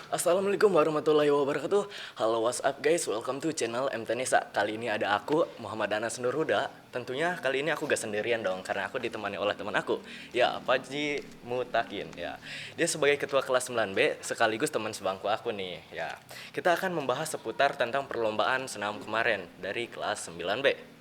Assalamualaikum warahmatullahi wabarakatuh. Halo, what's up guys, welcome to channel M Tenesa. Kali ini ada aku, Muhammad Anas Nurhuda. Tentunya kali ini aku gak sendirian dong, karena aku ditemani oleh teman aku, ya, Fajri Mutakin. Ya, dia sebagai ketua kelas 9B sekaligus teman sebangku aku nih. Ya, kita akan membahas seputar tentang perlombaan senam kemarin dari kelas 9B.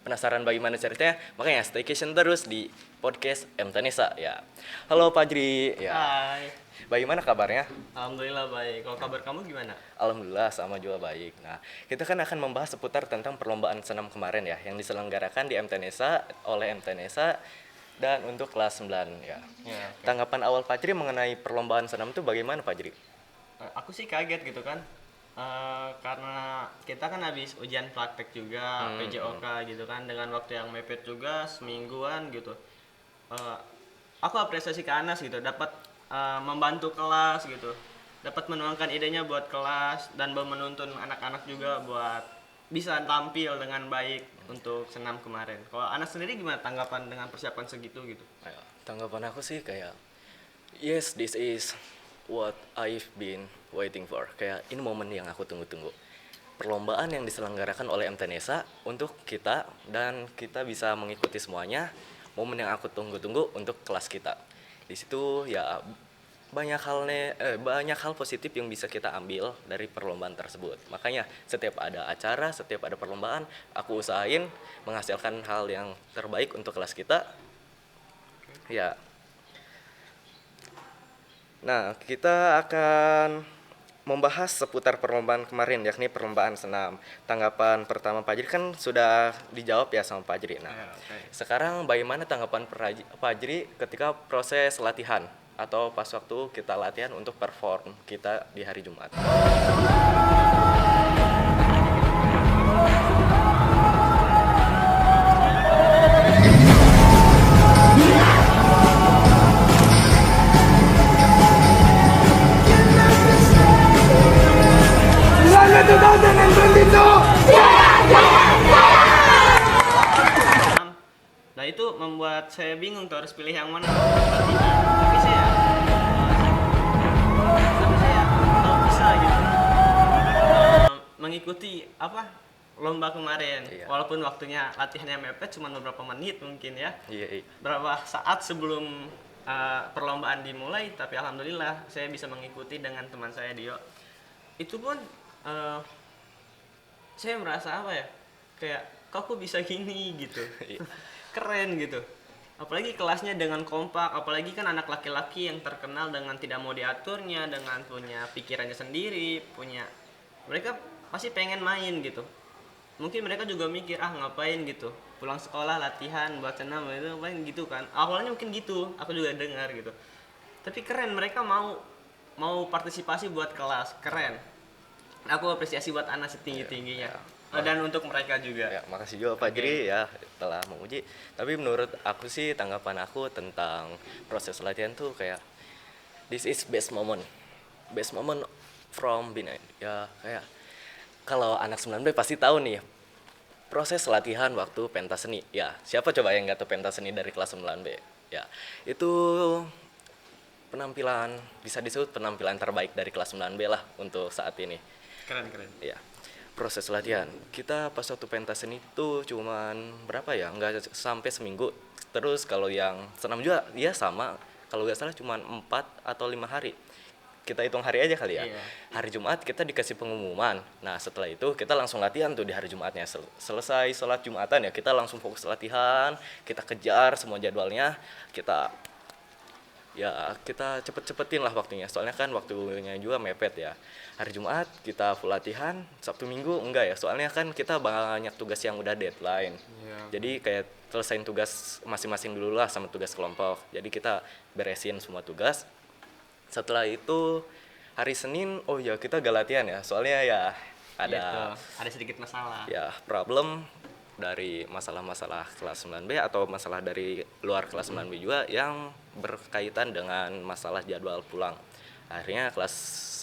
Penasaran bagaimana ceritanya? Makanya staycation terus di podcast M Tenesa. Ya, halo Fajri. Ya, Hai, bagaimana kabarnya? alhamdulillah baik. Kalau kabar kamu gimana? Alhamdulillah sama juga baik. Nah, kita kan akan membahas seputar tentang perlombaan senam kemarin ya, yang diselenggarakan di MTNESA oleh MTNESA dan untuk kelas 9 ya. Ya, oke. Tanggapan awal Fajri mengenai perlombaan senam itu bagaimana Fajri? Aku sih kaget gitu kan, karena kita kan habis ujian praktek juga, PJOK gitu kan, dengan waktu yang mepet juga semingguan gitu. Eh, aku apresiasi ke Anas gitu, dapat membantu kelas gitu, dapat menuangkan idenya buat kelas dan menuntun anak-anak juga buat bisa tampil dengan baik untuk senam kemarin. Kalau Anas sendiri gimana tanggapan dengan persiapan segitu gitu? Ya, tanggapan aku sih kayak yes, this is what I've been waiting for. Kayak ini momen yang aku tunggu-tunggu. Perlombaan yang diselenggarakan oleh MTNESA untuk kita dan kita bisa mengikuti semuanya. Momen yang aku tunggu-tunggu untuk kelas kita. Di situ ya banyak hal positif yang bisa kita ambil dari perlombaan tersebut. Makanya setiap ada acara, setiap ada perlombaan, aku usahain menghasilkan hal yang terbaik untuk kelas kita. Ya. Nah, kita akan membahas seputar perlombaan kemarin, yakni perlombaan senam. Tanggapan pertama Fajri kan sudah dijawab ya sama Fajri. Nah, Ya, oke. sekarang bagaimana tanggapan Fajri ketika proses latihan atau pas waktu kita latihan untuk perform kita di hari Jumat? Nah itu membuat saya bingung tuh harus pilih yang mana latihan. Tapi saya bisa gitu mengikuti apa lomba kemarin. Iya. Walaupun waktunya latihannya mepet cuma beberapa menit mungkin ya, Iya, iya. berapa saat sebelum perlombaan dimulai. Tapi alhamdulillah saya bisa mengikuti dengan teman saya Dio. Itu pun eh, saya merasa apa ya, kayak kok bisa gini gitu, Iya. keren gitu. Apalagi kelasnya dengan kompak, apalagi kan anak laki-laki yang terkenal dengan tidak mau diaturnya, dengan punya pikirannya sendiri, punya, mereka pasti pengen main gitu. Mungkin mereka juga mikir ngapain gitu, pulang sekolah latihan buat senam itu paling gitu kan, awalnya mungkin gitu, aku juga dengar gitu. Tapi keren, mereka mau mau partisipasi buat kelas, keren. Aku apresiasi buat anak setinggi tingginya. Ya. Dan untuk mereka juga. Ya, makasih juga Fajri ya telah menguji. Tapi menurut aku sih tanggapan aku tentang proses latihan tuh kayak this is best moment. Best moment from being ya kayak kalau anak 9B pasti tahu nih proses latihan waktu pentas seni. Ya, siapa coba yang nggak tahu pentas seni dari kelas 9B? Ya, itu penampilan bisa disebut penampilan terbaik dari kelas 9B lah untuk saat ini. Keren keren. Ya, proses latihan kita pas waktu pentas seni tuh cuman berapa ya, nggak sampai seminggu. Terus kalau yang senam juga ya sama, kalau nggak salah cuman 4 atau 5 hari. Kita hitung hari aja kali ya. Iya. Hari Jumat kita dikasih pengumuman. Nah, setelah itu kita langsung latihan tuh di hari Jumatnya. Selesai sholat Jumatan ya kita langsung fokus latihan, kita kejar semua jadwalnya, kita cepet-cepetin lah waktunya, soalnya kan waktunya juga mepet ya. Hari Jumat kita full latihan, Sabtu Minggu enggak ya, soalnya kan kita banyak tugas yang udah deadline. Iya. Jadi kayak selesain tugas masing-masing dulu lah sama tugas kelompok, jadi kita beresin semua tugas. Setelah itu hari Senin, oh ya kita gak latihan ya, soalnya ya ada Gitu. Ada sedikit masalah. ya problem dari masalah-masalah kelas 9B atau masalah dari luar kelas 9B juga yang berkaitan dengan masalah jadwal pulang. Akhirnya kelas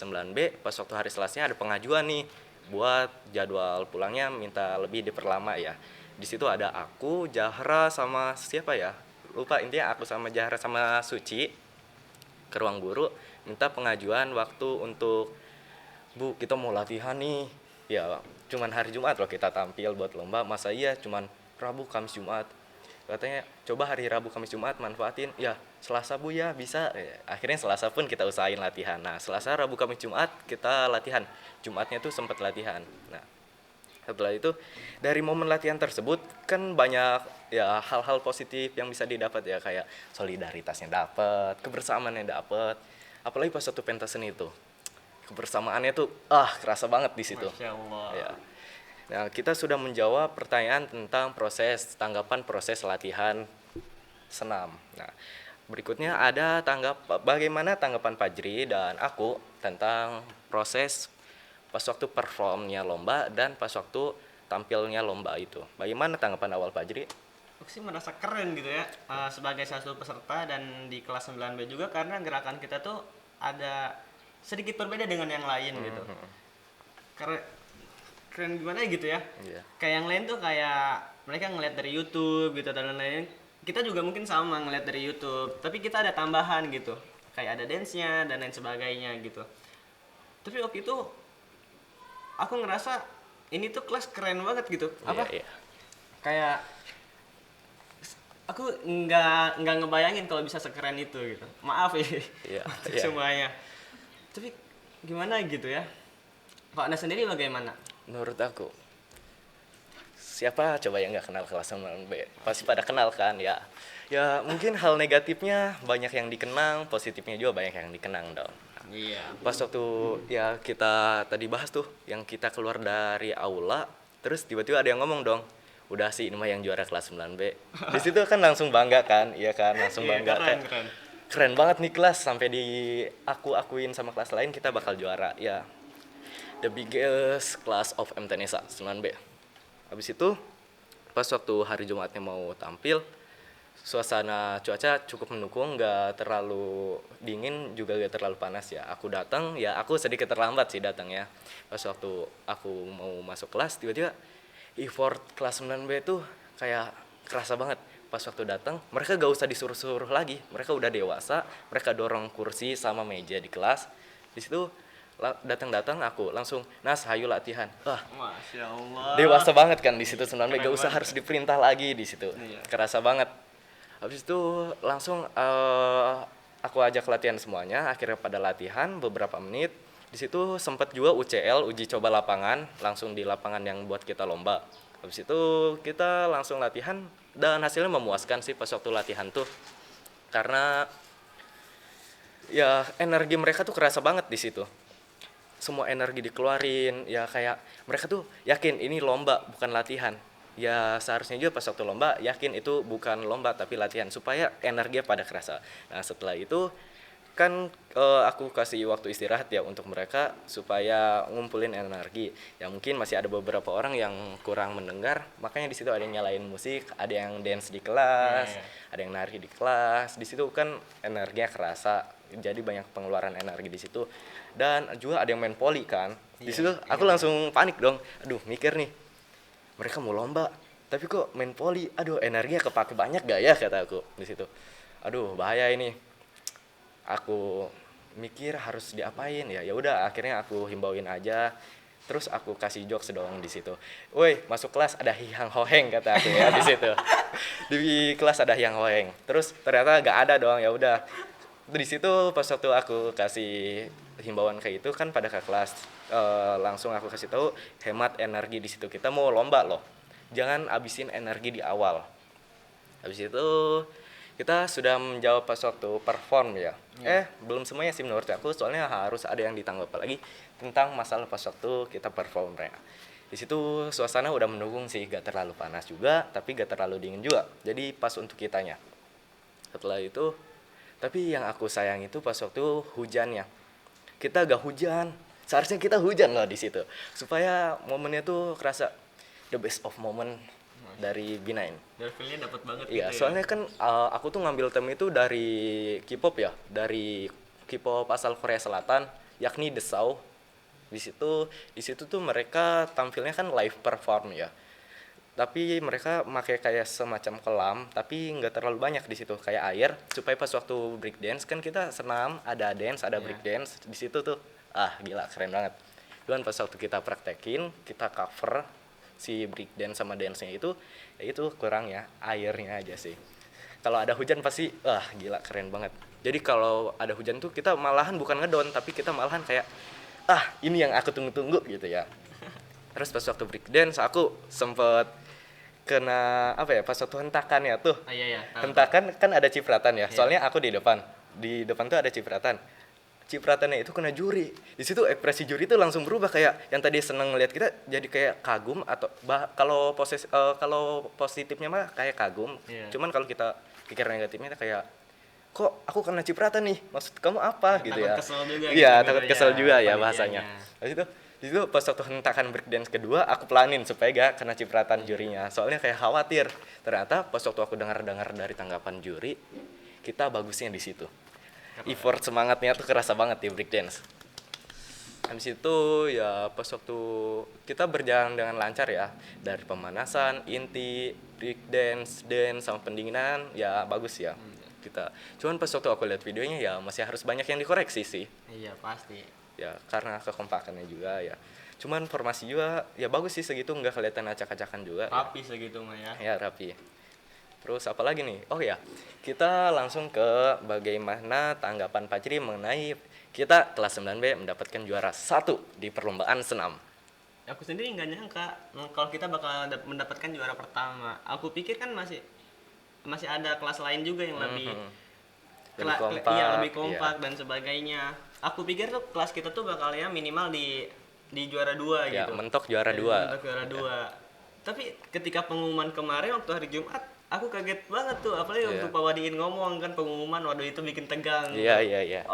9B pas waktu hari Selasnya ada pengajuan nih buat jadwal pulangnya minta lebih diperlama ya. Di situ ada aku, Jahra sama siapa ya? Lupa, intinya aku sama Jahra sama Suci ke ruang guru minta pengajuan waktu untuk, Bu, kita mau latihan nih. Ya, cuman hari Jumat loh kita tampil buat lomba. Masa iya cuman Rabu, Kamis, Jumat. Katanya coba hari Rabu, Kamis, Jumat manfaatin. Ya, Selasa Bu ya bisa. Ya, akhirnya Selasa pun kita usahain latihan. Nah, Selasa, Rabu, Kamis, Jumat kita latihan. Jumatnya tuh sempat latihan. Nah, setelah itu dari momen latihan tersebut kan banyak ya hal-hal positif yang bisa didapat ya, kayak solidaritasnya dapat, kebersamaannya dapat. Apalagi pas satu pentas seni itu. Kebersamaannya tuh kerasa banget di situ. Masya Allah. Ya. Nah, kita sudah menjawab pertanyaan tentang tanggapan proses latihan senam. Nah, berikutnya ada bagaimana tanggapan Fajri dan aku tentang proses pas waktu performnya lomba dan pas waktu tampilnya lomba itu. Bagaimana tanggapan awal Fajri? Aku sih merasa keren gitu ya, sebagai salah satu peserta dan di kelas 9B juga, karena gerakan kita tuh ada sedikit berbeda dengan yang lain gitu. Keren, keren gimana gitu ya? Iya. Kayak yang lain tuh kayak mereka ngeliat dari YouTube gitu dan lain-lain. Kita juga mungkin sama ngeliat dari YouTube, tapi kita ada tambahan gitu. Kayak ada dance-nya dan lain sebagainya gitu. Tapi waktu itu aku ngerasa ini tuh kelas keren banget gitu. Apa? Iya. Kayak aku nggak ngebayangin kalau bisa sekeren itu gitu. Maaf ya Iya, untuk iya. semuanya. Tapi gimana gitu ya? Pak Anda sendiri bagaimana? Menurut aku, siapa coba yang nggak kenal kelas 9B? Pasti pada kenal kan ya. Ya mungkin hal negatifnya banyak yang dikenang, positifnya juga banyak yang dikenang dong. Iya. Pas waktu ya kita tadi bahas tuh, yang kita keluar dari aula, terus tiba-tiba ada yang ngomong dong, udah sih ini mah yang juara kelas 9B. Di situ kan langsung bangga kan, iya kan, langsung bangga. Keren, Kayak, keren. keren banget nih kelas, sampai akuin sama kelas lain kita bakal juara. Ya, the biggest class of MTNESA 9B. Habis itu pas waktu hari Jumatnya mau tampil, suasana cuaca cukup mendukung, nggak terlalu dingin juga nggak terlalu panas ya. Aku datang, ya aku sedikit terlambat sih datangnya. Pas waktu aku mau masuk kelas, tiba-tiba effort kelas 9B tuh kayak kerasa banget. Pas waktu datang, mereka gak usah disuruh-suruh lagi. Mereka udah dewasa, mereka dorong kursi sama meja di kelas. Di situ datang aku langsung, Nas, hayu latihan. Masya Allah. Dewasa banget kan di situ 9B, Keren gak usah banget. harus diperintah lagi di situ. Iya. Kerasa banget. Habis itu langsung aku ajak latihan semuanya, akhirnya pada latihan beberapa menit. Di situ sempat juga UCL, uji coba lapangan, langsung di lapangan yang buat kita lomba. Habis itu kita langsung latihan dan hasilnya memuaskan sih pas waktu latihan tuh. Karena ya energi mereka tuh kerasa banget di situ. Semua energi dikeluarin, ya kayak mereka tuh yakin ini lomba bukan latihan. Ya seharusnya juga pas waktu lomba yakin itu bukan lomba tapi latihan, supaya energinya pada kerasa. Nah setelah itu kan aku kasih waktu istirahat ya untuk mereka supaya ngumpulin energi. Ya mungkin masih ada beberapa orang yang kurang mendengar, makanya di situ ada yang nyalain musik, ada yang dance di kelas, ada yang nari di kelas. Di situ kan energinya kerasa, jadi banyak pengeluaran energi di situ. Dan juga ada yang main poli kan. Di situ aku langsung panik dong. Aduh, mikir nih, mereka mau lomba tapi kok main poli, aduh energinya kepake banyak gak ya, kata aku di situ. Aduh bahaya ini. Aku mikir harus diapain ya. Ya udah akhirnya aku himbauin aja. Terus aku kasih jokes dong di situ. Woi, masuk kelas ada hiang hoheng, kata aku ya di situ. Di kelas ada hiang hoheng. Terus ternyata gak ada dong. Ya udah. Di situ pas waktu aku kasih himbauan kayak itu kan pada ke kelas, langsung aku kasih tahu hemat energi di situ. Kita mau lomba loh. Jangan abisin energi di awal. Habis itu kita sudah menjawab pas waktu perform ya. Belum semuanya sih menurut aku, soalnya harus ada yang ditanggapi lagi tentang masalah pas waktu kita perform ya. Di situ suasana udah mendukung sih, gak terlalu panas juga, tapi gak terlalu dingin juga. Jadi pas untuk kitanya. Setelah itu, tapi yang aku sayang itu pas waktu hujannya. Kita gak hujan, seharusnya kita hujan loh di situ. Supaya momennya tuh kerasa the best of moment dari B9. Dan feel-nya dapat banget Iya, gitu ya. soalnya kan aku tuh ngambil tem itu dari K-pop ya, dari K-pop asal Korea Selatan, yakni The South. Di situ tuh mereka tampilnya kan live perform ya. tapi mereka pakai kayak semacam kolam tapi nggak terlalu banyak di situ kayak air supaya pas waktu break dance kan kita senam ada dance ada break dance di situ tuh gila keren banget. Cuman pas waktu kita praktekin kita cover si break dance sama dance-nya itu ya itu kurang ya airnya aja sih. Kalau ada hujan pasti gila keren banget. Jadi kalau ada hujan tuh kita malahan bukan ngedon tapi kita malahan kayak ini yang aku tunggu-tunggu gitu ya. Terus pas waktu break dance aku sempet kena pas waktu hentakan ya tuh. Iya. Hentakan kan ada cipratan ya. Iya. Soalnya aku di depan. Di depan tuh ada cipratan. Cipratannya itu kena juri. Di situ ekspresi juri tuh langsung berubah kayak yang tadi seneng ngeliat kita jadi kayak kagum atau kalau positifnya mah kayak kagum. Iya. Cuman kalau kita pikir negatifnya kayak kok aku kena cipratan nih. Maksud kamu apa gitu ya. Takut kesel juga Iya, gitu takut ya, kesel juga ya panitianya. bahasanya. Habis itu di situ pas waktu hentakan breakdance kedua aku pelanin supaya gak kena cipratan jurinya soalnya kayak khawatir ternyata pas waktu aku dengar dari tanggapan juri kita bagusnya di situ effort semangatnya tuh kerasa banget di breakdance. Habis itu ya pas waktu kita berjalan dengan lancar ya dari pemanasan inti breakdance dance sama pendinginan ya bagus ya kita. Cuman pas waktu aku lihat videonya ya masih harus banyak yang dikoreksi sih. Iya pasti. Ya karena kekompakannya juga ya. Cuman formasi juga ya bagus sih segitu nggak kelihatan acak-acakan juga. Rapi segitu mah ya. Ya rapi. Terus apa lagi nih? Oh ya, kita langsung ke bagaimana tanggapan Fajri mengenai kita kelas 9B mendapatkan juara 1 di perlombaan senam. Aku sendiri nggak nyangka kalau kita bakal mendapatkan juara pertama. Aku pikir kan masih ada kelas lain juga yang lebih lebih kompak dan sebagainya. Aku pikir tuh kelas kita tuh bakal ya minimal di juara 2 Ya, gitu. mentok juara 2. Mentok juara 2. Tapi ketika pengumuman kemarin waktu hari Jumat, aku kaget banget tuh apalagi waktu Pak Wadiin ngomong kan pengumuman waduh itu bikin tegang. Iya.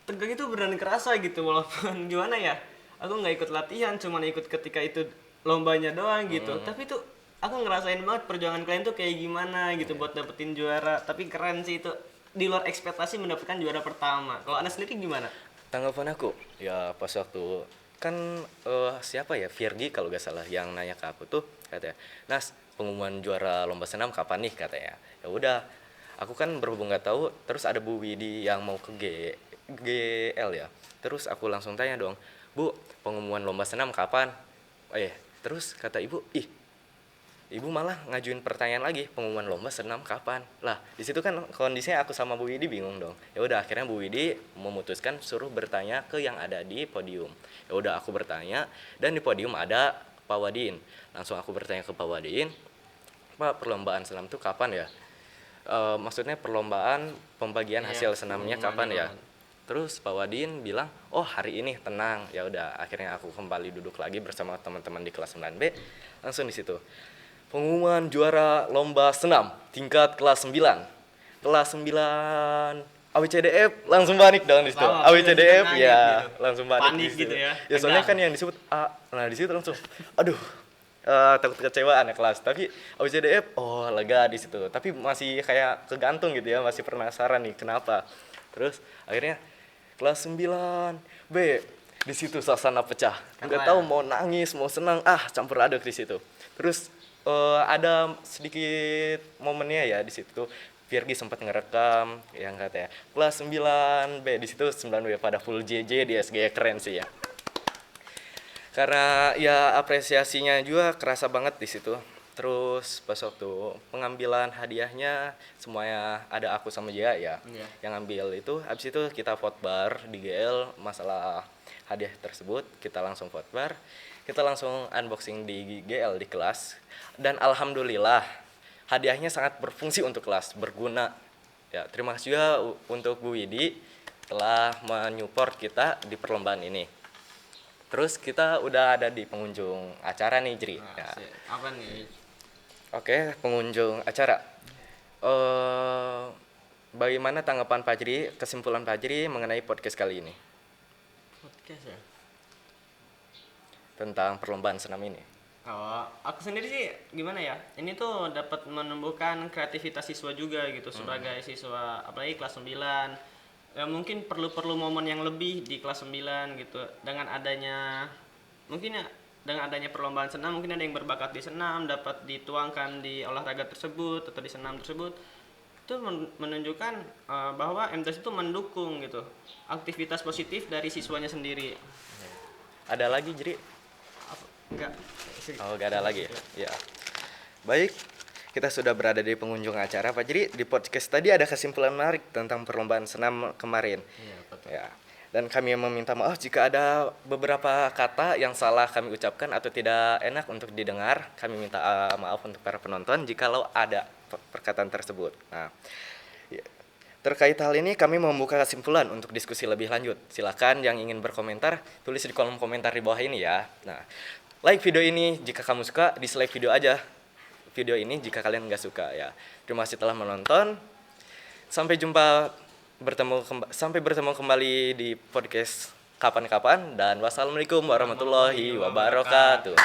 Tegang itu beneran kerasa gitu walaupun gimana ya. Aku nggak ikut latihan, cuman ikut ketika itu lombanya doang gitu. Tapi tuh aku ngerasain banget perjuangan kalian tuh kayak gimana gitu buat dapetin juara. Tapi keren sih itu di luar ekspektasi mendapatkan juara pertama. Kalau Anda sendiri gimana? Tanggapan aku ya pas waktu kan siapa ya Virgi kalau gak salah yang nanya ke aku tuh katanya Nas pengumuman juara lomba senam kapan nih katanya. Ya udah aku kan berhubung nggak tahu terus ada Bu Widi yang mau ke GL ya terus aku langsung tanya dong Bu pengumuman lomba senam kapan terus kata ibu ibu malah ngajuin pertanyaan lagi pengumuman lomba senam kapan lah di situ kan kondisinya aku sama Bu Widi bingung dong. Ya udah akhirnya Bu Widi memutuskan suruh bertanya ke yang ada di podium. Ya udah aku bertanya dan di podium ada Pak Wadin. Langsung aku bertanya ke Pak Wadin, Pak perlombaan senam itu kapan ya? Maksudnya perlombaan pembagian hasil senamnya kapan ya? Terus Pak Wadin bilang, oh hari ini tenang. Ya udah akhirnya aku kembali duduk lagi bersama teman-teman di kelas 9B. Langsung di situ. Pengumuman juara lomba senam tingkat kelas 9. Kelas 9 ABCDF langsung panik dong di situ. ABCDF ya, gitu. langsung panik gitu ya. Ya soalnya kan yang disebut A. Nah di situ langsung aduh takut kecewa anak kelas. Tapi ABCDF lega di situ. Tapi masih kayak kegantung gitu ya, masih penasaran nih kenapa. Terus akhirnya kelas 9B di situ suasana pecah. Enggak tahu mau nangis, mau senang, campur aduk di situ. Terus ada sedikit momennya ya di situ. Virgi sempat ngerekam yang katanya kelas 9B di situ 9B pada full JJ di SG keren sih ya. Karena ya apresiasinya juga kerasa banget di situ. Terus pas waktu pengambilan hadiahnya semuanya ada aku sama Jaya ya. Yang ambil itu habis itu kita vote bar di GL masalah hadiah tersebut kita langsung vote bar. Kita langsung unboxing di GL di kelas dan alhamdulillah hadiahnya sangat berfungsi untuk kelas, berguna. Ya, terima kasih juga untuk Bu Widi telah menyupport kita di perlombaan ini. Terus kita udah ada di pengunjung acara nih, Jri. Ya. Apa nih? Oke, pengunjung acara. Bagaimana tanggapan Fajri, kesimpulan Fajri mengenai podcast kali ini? Podcast ya? Tentang perlombaan senam ini. Aku sendiri sih gimana ya? Ini tuh dapat menumbuhkan kreativitas siswa juga gitu sebagai siswa apalagi kelas 9. Ya mungkin perlu momen yang lebih di kelas 9 gitu. Dengan adanya mungkin ya dengan adanya perlombaan senam mungkin ada yang berbakat di senam dapat dituangkan di olahraga tersebut atau di senam tersebut, itu menunjukkan bahwa MTS itu mendukung gitu aktivitas positif dari siswanya sendiri. Ada lagi, Jri? Enggak. Oh, gak ada lagi ya. Baik, kita sudah berada di pengunjung acara, Pak Jri. Di podcast tadi ada kesimpulan menarik tentang perlombaan senam kemarin. Iya, betul. Ya. Dan kami meminta maaf jika ada beberapa kata yang salah kami ucapkan atau tidak enak untuk didengar. Kami minta maaf untuk para penonton jikalau ada perkataan tersebut. Nah, ya. Terkait hal ini kami membuka kesimpulan untuk diskusi lebih lanjut. Silakan yang ingin berkomentar tulis di kolom komentar di bawah ini ya. Nah, like video ini jika kamu suka, dislike video aja video ini jika kalian nggak suka ya. Terima kasih telah menonton. Sampai bertemu kembali di podcast kapan-kapan dan wassalamualaikum warahmatullahi wabarakatuh.